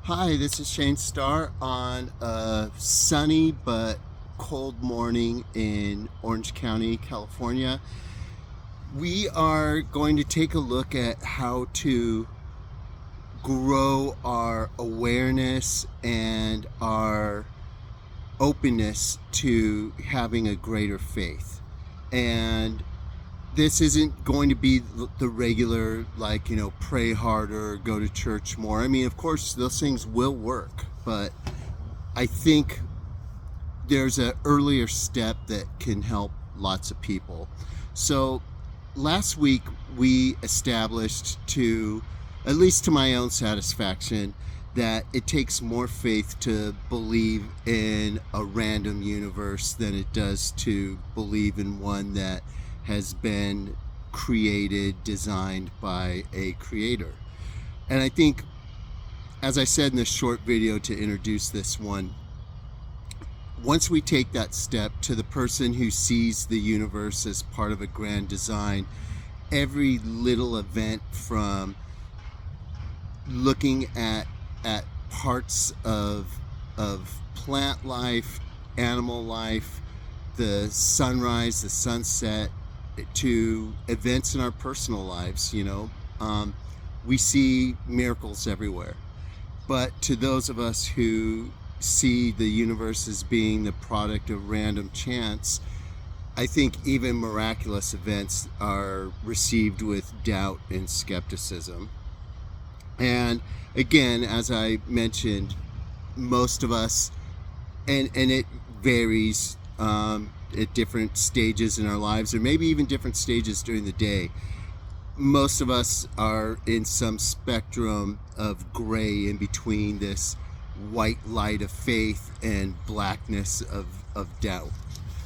Hi, this is Shane Starr on a sunny but cold morning in Orange County, California. We are going to take a look at how to grow our awareness and our openness to having a greater faith. And this isn't going to be the regular, like, pray harder, go to church more. I mean, of course, those things will work, but I think there's an earlier step that can help lots of people. So last week we established, to at least to my own satisfaction, that it takes more faith to believe in a random universe than it does to believe in one that has been created, designed by a creator. And I think, as I said in this short video to introduce this one, once we take that step to the person who sees the universe as part of a grand design, every little event, from looking at parts of plant life, animal life, the sunrise, the sunset, to events in our personal lives, we see miracles everywhere. But to those of us who see the universe as being the product of random chance, I think even miraculous events are received with doubt and skepticism. And again, as I mentioned, most of us, and it varies at different stages in our lives, or maybe even different stages during the day, most of us are in some spectrum of gray in between this white light of faith and blackness of doubt.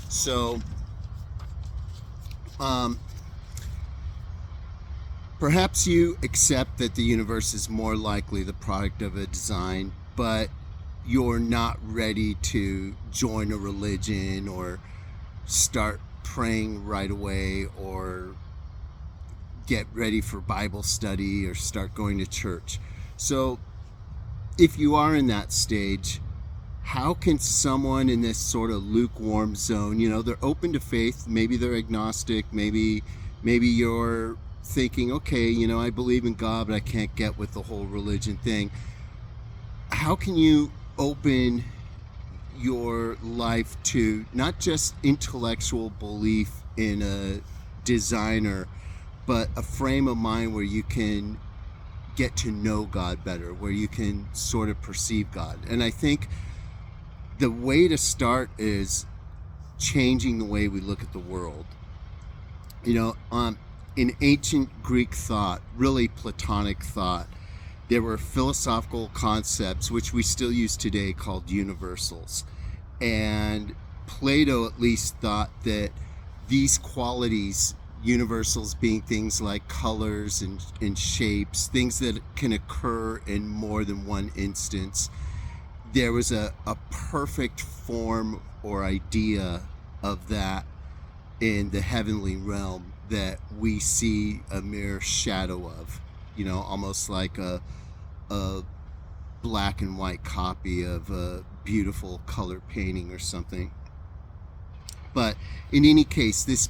So perhaps you accept that the universe is more likely the product of a design, but you're not ready to join a religion or start praying right away, or get ready for Bible study, or start going to church. So if you are in that stage, how can someone in this sort of lukewarm zone, they're open to faith, maybe they're agnostic, maybe you're thinking, okay, I believe in God, but I can't get with the whole religion thing. How can you open your life to not just intellectual belief in a designer, but a frame of mind where you can get to know God better, where you can sort of perceive God? And I think the way to start is changing the way we look at the world. In ancient Greek thought, really Platonic thought, there were philosophical concepts, which we still use today, called universals. And Plato at least thought that these qualities, universals being things like colors and shapes, things that can occur in more than one instance, there was a perfect form or idea of that in the heavenly realm that we see a mere shadow of, almost like a black and white copy of a beautiful color painting or something. But in any case, this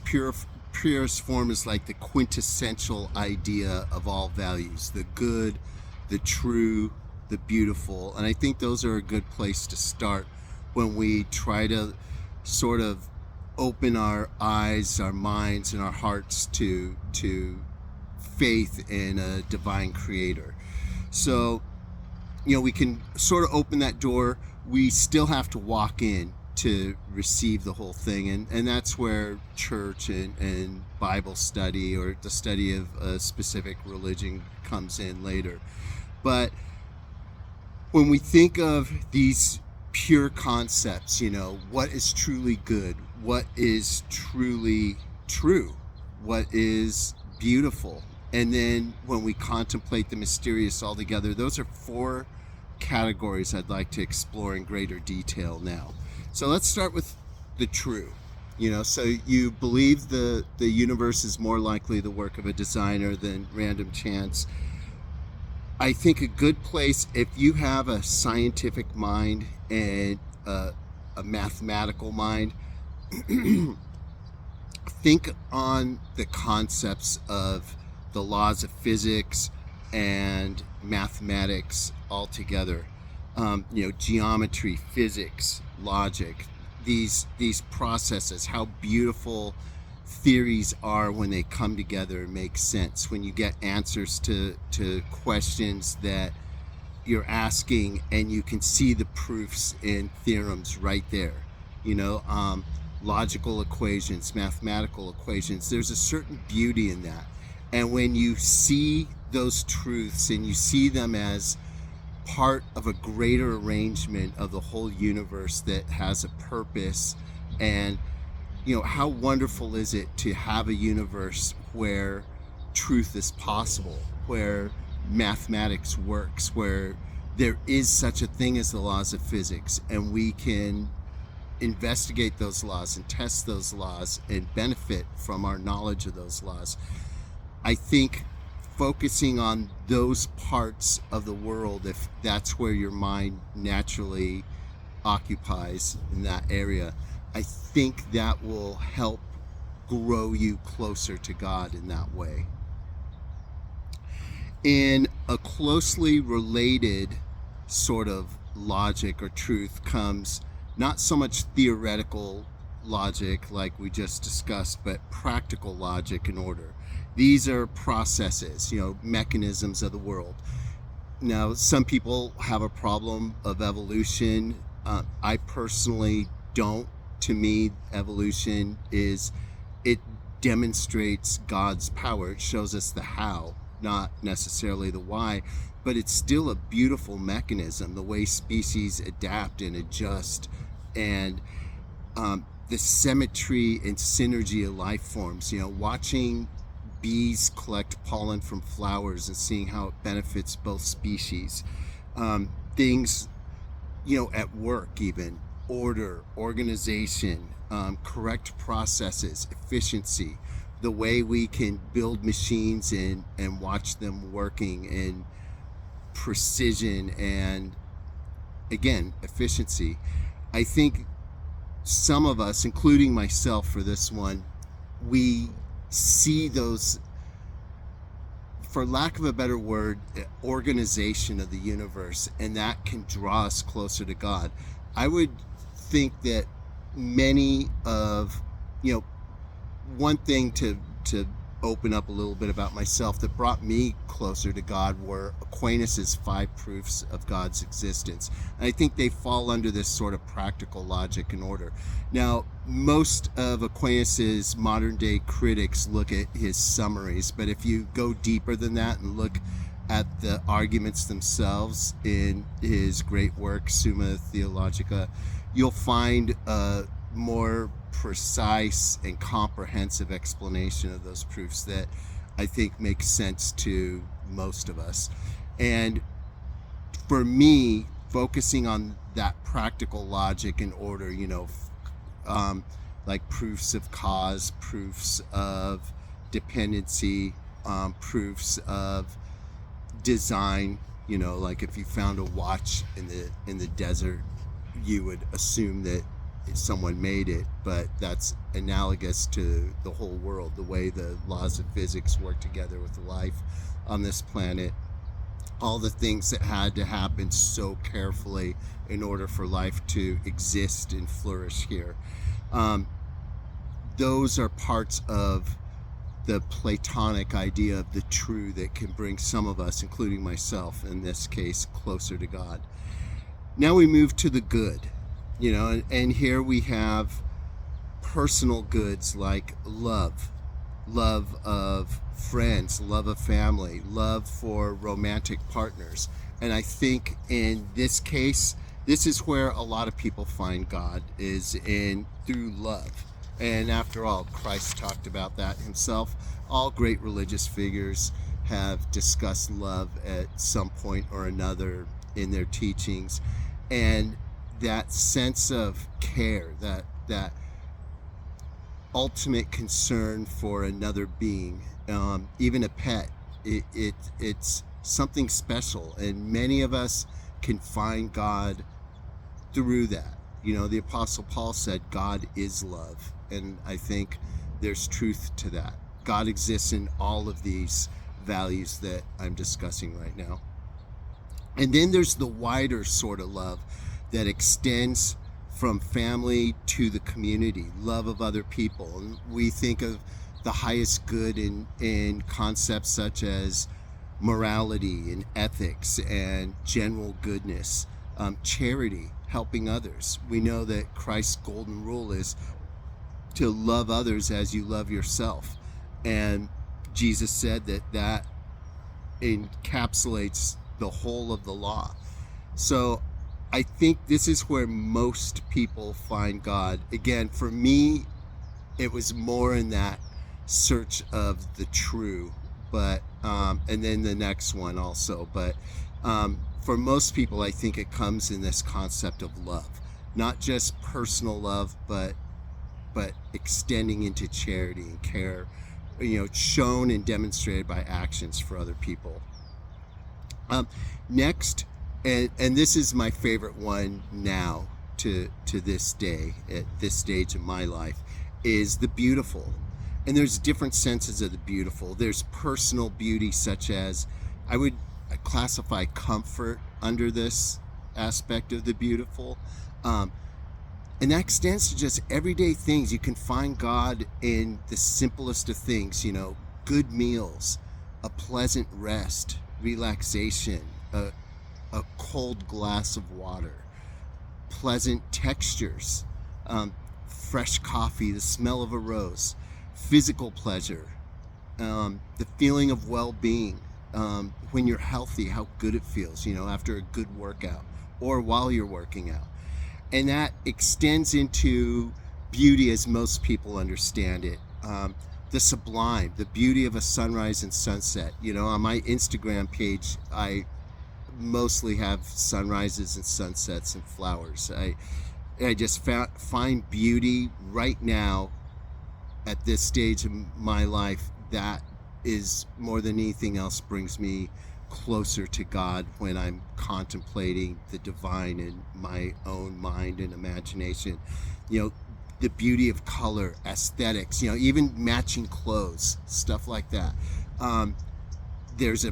purest form is like the quintessential idea of all values: the good, the true, the beautiful. And I think those are a good place to start when we try to sort of open our eyes, our minds, and our hearts to faith in a divine creator. So, we can sort of open that door. We still have to walk in to receive the whole thing, and that's where church and Bible study, or the study of a specific religion, comes in later. But when we think of these pure concepts, what is truly good, what is truly true, what is beautiful, and then when we contemplate the mysterious altogether, those are four categories I'd like to explore in greater detail now. So let's start with the true. So you believe the universe is more likely the work of a designer than random chance. I think a good place, if you have a scientific mind and a mathematical mind, think on the concepts of the laws of physics and mathematics altogether. Geometry, physics, logic, these processes, how beautiful theories are when they come together and make sense. When you get answers to questions that you're asking and you can see the proofs and theorems right there. Logical equations, mathematical equations, there's a certain beauty in that. And when you see those truths and you see them as part of a greater arrangement of the whole universe that has a purpose, and how wonderful is it to have a universe where truth is possible, where mathematics works, where there is such a thing as the laws of physics, and we can investigate those laws and test those laws and benefit from our knowledge of those laws. I think focusing on those parts of the world, if that's where your mind naturally occupies in that area, I think that will help grow you closer to God in that way. In a closely related sort of logic or truth comes not so much theoretical logic like we just discussed, but practical logic and order. These are processes, mechanisms of the world. Now, some people have a problem of evolution. I personally don't. To me, evolution it demonstrates God's power. It shows us the how, not necessarily the why, but it's still a beautiful mechanism, the way species adapt and adjust, and the symmetry and synergy of life forms. Watching bees collect pollen from flowers and seeing how it benefits both species. Things, at work even, order, organization, correct processes, efficiency, the way we can build machines and watch them working in precision and, again, efficiency. I think some of us, including myself for this one, we see those, for lack of a better word, organization of the universe, and that can draw us closer to God. I would think that many of, one thing to open up a little bit about myself that brought me closer to God were Aquinas' 5 proofs of God's existence. And I think they fall under this sort of practical logic and order. Now, most of Aquinas' modern day critics look at his summaries, but if you go deeper than that and look at the arguments themselves in his great work, Summa Theologica, you'll find a more precise and comprehensive explanation of those proofs that I think makes sense to most of us. And for me, focusing on that practical logic and order, like proofs of cause, proofs of dependency, proofs of design, like if you found a watch in the desert, you would assume that someone made it, but that's analogous to the whole world, the way the laws of physics work together with life on this planet, all the things that had to happen so carefully in order for life to exist and flourish here. Those are parts of the Platonic idea of the true that can bring some of us, including myself in this case, closer to God. Now we move to the good, and here we have personal goods like love of friends, love of family, love for romantic partners. And I think in this case, this is where a lot of people find God, is through love. And after all, Christ talked about that himself. All great religious figures have discussed love at some point or another in their teachings. And that sense of care, that ultimate concern for another being, even a pet, it's something special, and many of us can find God through that. The Apostle Paul said God is love, and I think there's truth to that. God exists in all of these values that I'm discussing right now. And then there's the wider sort of love that extends from family to the community, love of other people. And we think of the highest good in concepts such as morality and ethics and general goodness, charity, helping others. We know that Christ's golden rule is to love others as you love yourself. And Jesus said that encapsulates the whole of the law. So I think this is where most people find God. Again, for me, it was more in that search of the true, but and then the next one also. But for most people, I think it comes in this concept of love, not just personal love, but extending into charity and care, shown and demonstrated by actions for other people. Next, and this is my favorite one now to this day, at this stage of my life, is the beautiful. And there's different senses of the beautiful. There's personal beauty, such as I would classify comfort under this aspect of the beautiful. And that extends to just everyday things. You can find God in the simplest of things, good meals, a pleasant rest, relaxation, a cold glass of water, pleasant textures, fresh coffee, the smell of a rose, physical pleasure, the feeling of well-being, when you're healthy, how good it feels, after a good workout or while you're working out. And that extends into beauty as most people understand it. The sublime, the beauty of a sunrise and sunset. On my Instagram page, I mostly have sunrises and sunsets and flowers. I just find beauty right now at this stage of my life. That is, more than anything else, brings me closer to God when I'm contemplating the divine in my own mind and imagination. The beauty of color, aesthetics, even matching clothes, stuff like that. There's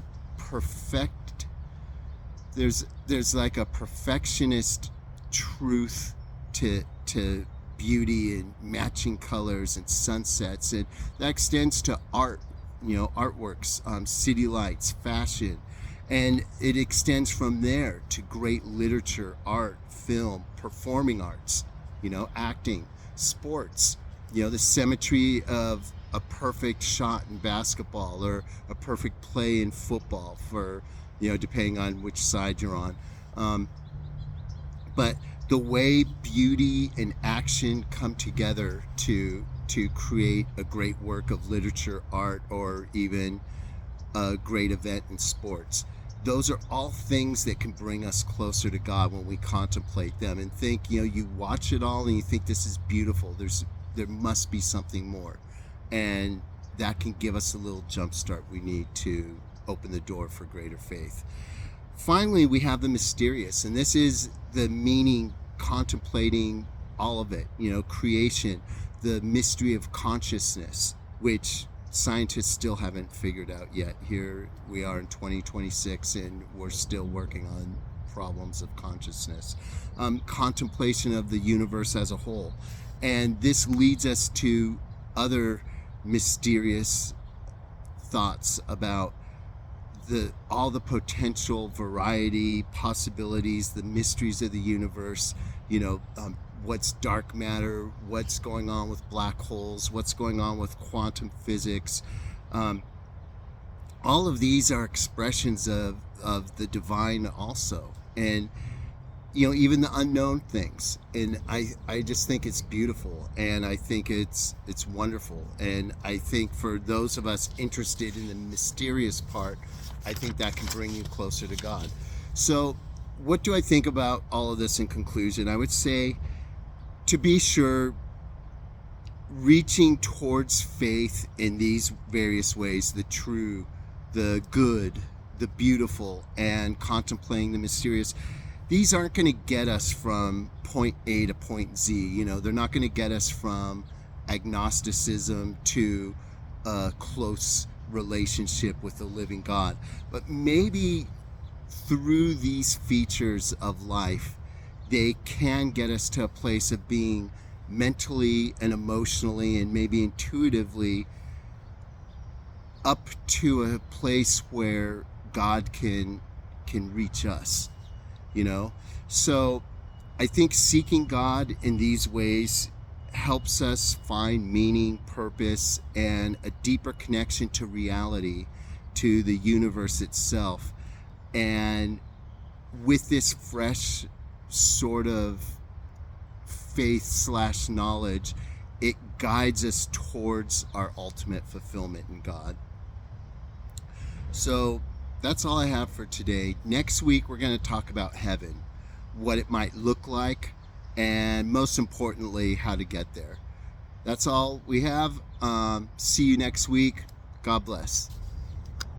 like a perfectionist truth to beauty and matching colors and sunsets, and that extends to art, artworks, city lights, fashion, and it extends from there to great literature, art, film, performing arts, acting, sports, the symmetry of a perfect shot in basketball or a perfect play in football, for depending on which side you're on. But the way beauty and action come together to create a great work of literature, art, or even a great event in sports, those are all things that can bring us closer to God when we contemplate them and think, you watch it all and you think this is beautiful. There must be something more. And that can give us a little jump start we need to open the door for greater faith. Finally, we have the mysterious, and this is the meaning, contemplating all of it, creation, the mystery of consciousness, which scientists still haven't figured out yet. Here we are in 2026 and we're still working on problems of consciousness. Contemplation of the universe as a whole. And this leads us to other mysterious thoughts about all the potential variety, possibilities, the mysteries of the universe, what's dark matter, what's going on with black holes, what's going on with quantum physics. All of these are expressions of the divine also. And, even the unknown things. And I just think it's beautiful, and I think it's wonderful. And I think for those of us interested in the mysterious part, I think that can bring you closer to God. So what do I think about all of this in conclusion? I would say, to be sure, reaching towards faith in these various ways, the true, the good, the beautiful and contemplating the mysterious, these aren't going to get us from point A to point Z. You know, they're not going to get us from agnosticism to a close relationship with the living God. But maybe through these features of life, they can get us to a place of being mentally and emotionally and maybe intuitively up to a place where God can reach us, you know? So I think seeking God in these ways helps us find meaning, purpose, and a deeper connection to reality, to the universe itself. And with this fresh sort of faith/knowledge, it guides us towards our ultimate fulfillment in God. So that's all I have for today. Next week, we're going to talk about heaven, what it might look like, and most importantly, how to get there. That's all we have. See you next week. God bless.